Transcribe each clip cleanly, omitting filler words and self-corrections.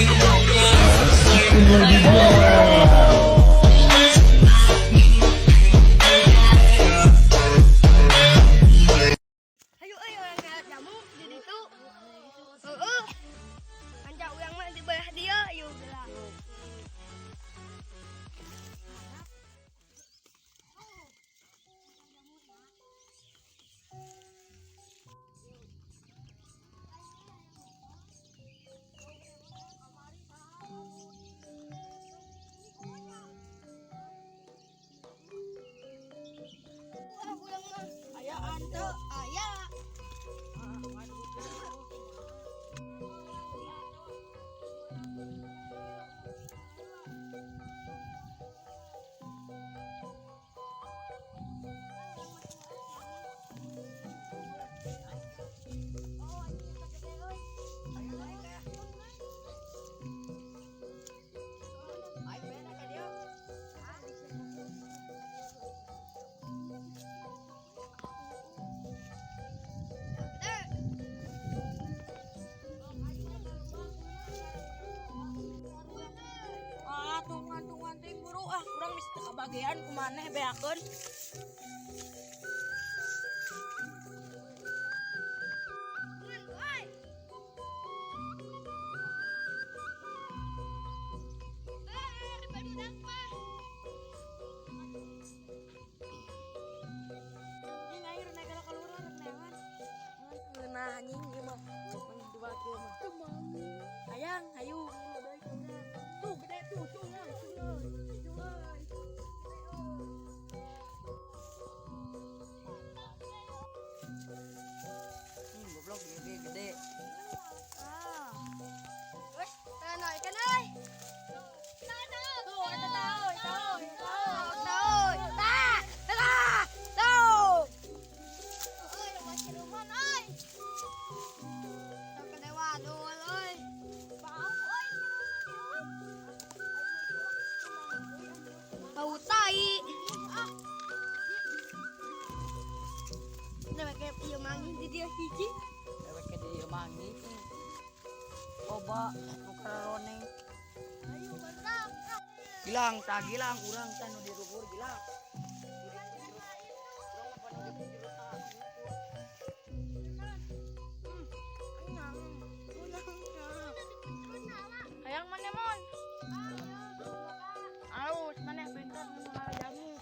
Ayo ayo yang ngelak jamu jadi itu. Heeh. Anjak uyang mah di belah dia yuk gelah. Wah, uyang mah aya ante aya. Tungan teh buru kurang bisa kebagian kumaneh beakeun. Ini air negara kaluran rek neangan. Ngeunah anjing ieu mah. Dua kieu mah. Hayang, hayu. Tuh gede tuh, cungang. Goblok gede. Wes, kenoi kenoi. Tuh, ada tahu. Tah, tah, tuh. Oi, masih rumah oi. Tak kedewa dul oi. Bau oi. Bau tai. Udah kayak ieu mangi di dia hiji. Ewek ke dieu mangi. Coba tukar roneng. Ayo bentak. Gilang urang teh nu dirugur gilang. Hayang mana mon? Aus maneh pintar nu jamu.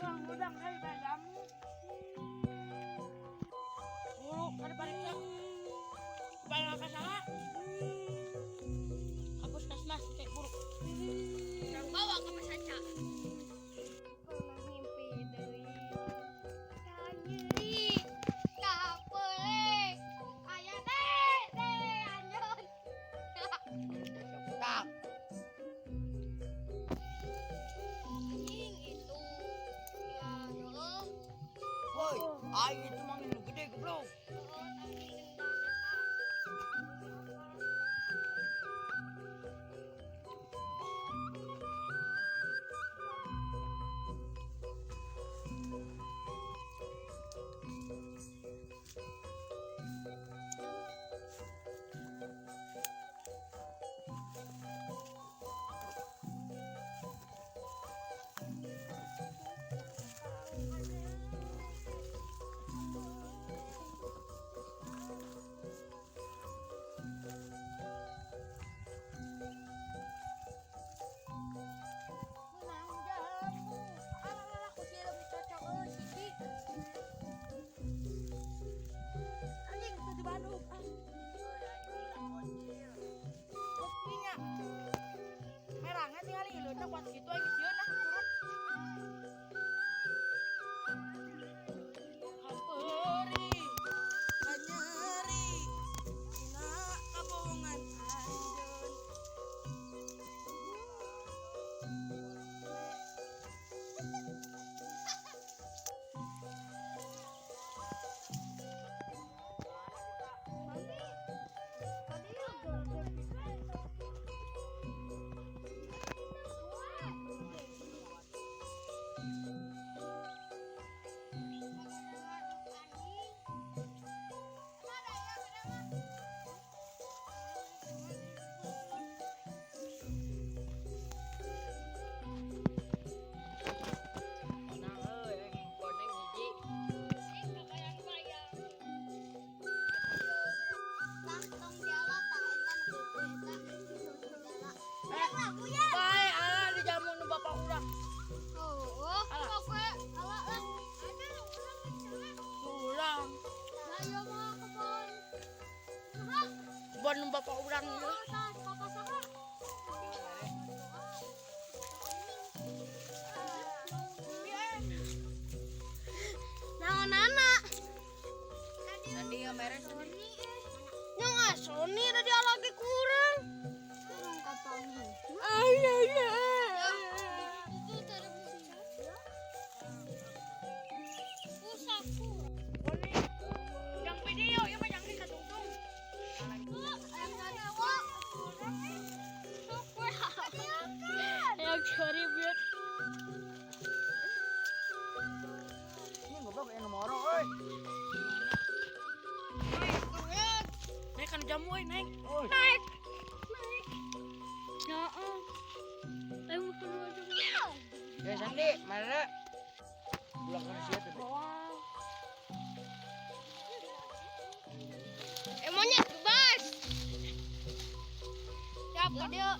udang kali kamu. Buruk ada pariksa. Supaya nggak salah. Hapus mas kayak buruk. Yang bawa ke Mas Aca. Pernah ngimpi deui. Kanyeri. Kapelek. Aya deh anjeun. Tak. Anjing itu. Ya, heeh. Woi, ai itu manggil lu gede goblok. Heeh, tapi gendang eta. Menang jamu. Alah aku sih lebih cocok Siti. Anjing itu di Bandung. Buktinya. Merahnya tinggal ieu nya kuat gitu aja sieun nah turun. Kaperi. Kanyeri. Dina kabongan anjeun. Tadi ya Menang euy yang koneng hiji. Bae alah di jamu nu bapak urang. Urang. Bon nu bapak urang ieu. Tadi ya mere Sony tadi lagi kurang. Oni yang video ieu mah jangan katungtung. Yang keribet. ini goblok anu moro euy. Naik kan jamu euy naik. Euy. Ya Sandi, mana? Pulang ke sia tuh. Monyet bebas. Siapa dia?